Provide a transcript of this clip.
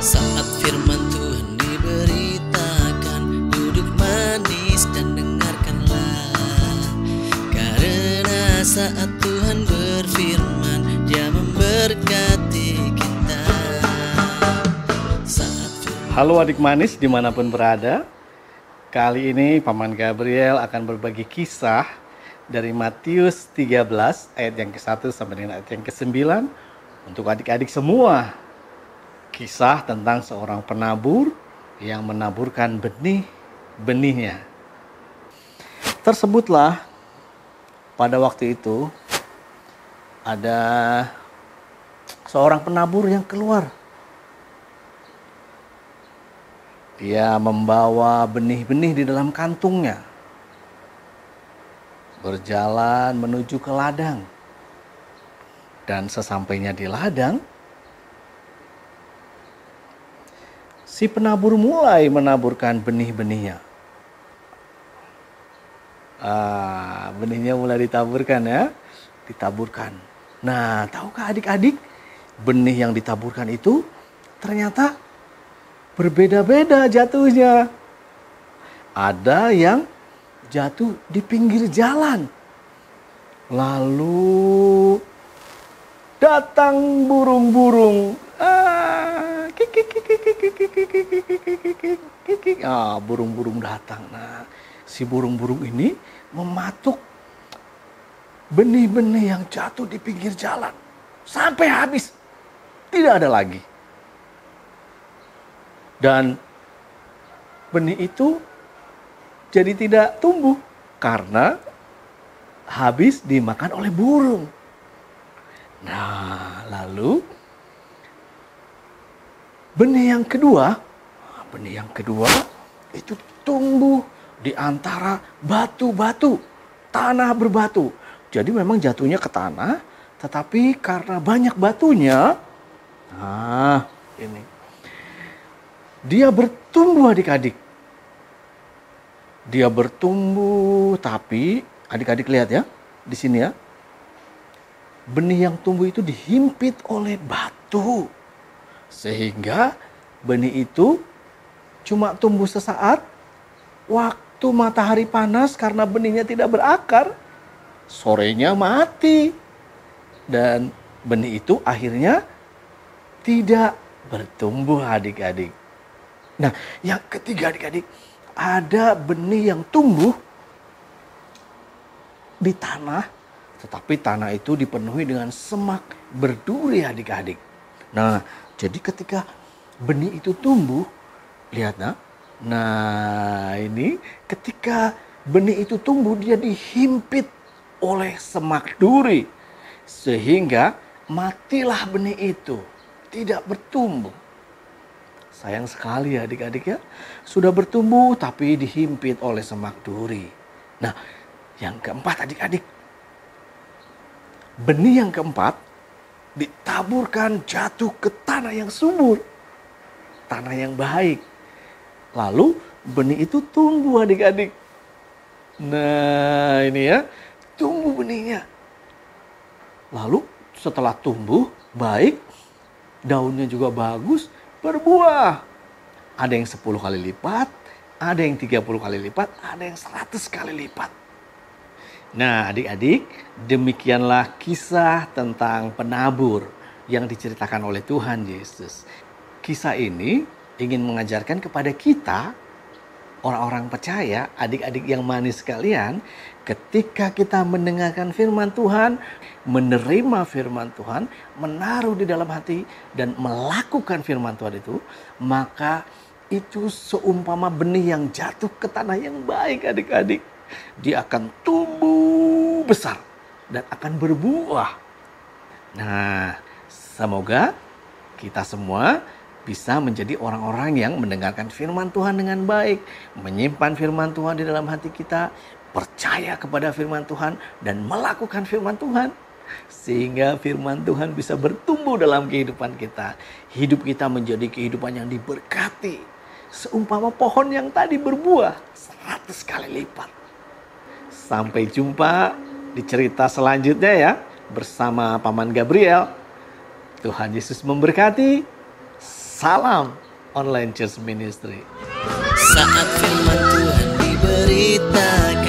Saat firman Tuhan diberitakan, duduk manis dan dengarkanlah. Karena saat Tuhan berfirman, Dia memberkati kita. Halo adik manis dimanapun berada. Kali ini Paman Gabriel akan berbagi kisah dari Matius 13 ayat yang ke-1 sampai dengan ayat yang ke-9 untuk adik-adik semua. Kisah tentang seorang penabur yang menaburkan benih-benihnya. Tersebutlah pada waktu itu ada seorang penabur yang keluar. Dia membawa benih-benih di dalam kantungnya, berjalan menuju ke ladang. Dan sesampainya di ladang, si penabur mulai menaburkan benih-benihnya. Benihnya mulai ditaburkan ya, ditaburkan. Nah, tahukah adik-adik, benih yang ditaburkan itu ternyata berbeda-beda jatuhnya. Ada yang jatuh di pinggir jalan. Lalu datang burung-burung. Burung-burung datang. Nah, si burung-burung ini mematuk benih-benih yang jatuh di pinggir jalan sampai habis. Tidak ada lagi. Dan benih itu jadi tidak tumbuh karena habis dimakan oleh burung. Nah, lalu benih yang kedua itu tumbuh di antara batu-batu, tanah berbatu. Jadi memang jatuhnya ke tanah, tetapi karena banyak batunya, dia bertumbuh adik-adik. Dia bertumbuh, tapi adik-adik lihat ya, di sini ya. Benih yang tumbuh itu dihimpit oleh batu. Sehingga benih itu cuma tumbuh sesaat. Waktu matahari panas karena benihnya tidak berakar, sorenya mati. Dan benih itu akhirnya tidak bertumbuh adik-adik. Nah, yang ketiga adik-adik, ada benih yang tumbuh di tanah, tetapi tanah itu dipenuhi dengan semak berduri adik-adik. Nah, jadi ketika benih itu tumbuh, lihat nah ini ketika benih itu tumbuh, dia dihimpit oleh semak duri. Sehingga matilah benih itu, tidak bertumbuh. Sayang sekali ya adik-adik ya. Sudah bertumbuh tapi dihimpit oleh semak duri. Nah, yang keempat adik-adik. Benih yang keempat ditaburkan jatuh ke tanah yang subur. Tanah yang baik. Lalu benih itu tumbuh adik-adik. Nah ini ya, tumbuh benihnya. Lalu setelah tumbuh baik, daunnya juga bagus, berbuah. Ada yang 10 kali lipat, ada yang 30 kali lipat, ada yang 100 kali lipat. Nah adik-adik, demikianlah kisah tentang penabur yang diceritakan oleh Tuhan Yesus. Kisah ini ingin mengajarkan kepada kita, orang-orang percaya, adik-adik yang manis sekalian, ketika kita mendengarkan firman Tuhan, menerima firman Tuhan, menaruh di dalam hati dan melakukan firman Tuhan itu, maka itu seumpama benih yang jatuh ke tanah yang baik adik-adik. Dia akan tumbuh besar dan akan berbuah. Nah, semoga kita semua bisa menjadi orang-orang yang mendengarkan firman Tuhan dengan baik, menyimpan firman Tuhan di dalam hati kita, percaya kepada firman Tuhan dan melakukan firman Tuhan. Sehingga firman Tuhan bisa bertumbuh dalam kehidupan kita. Hidup kita menjadi kehidupan yang diberkati. Seumpama pohon yang tadi berbuah 100 kali lipat. Sampai jumpa di cerita selanjutnya ya, bersama Paman Gabriel. Tuhan Yesus memberkati. Salam Online Church Ministry. Saat firman Tuhan diberitakan,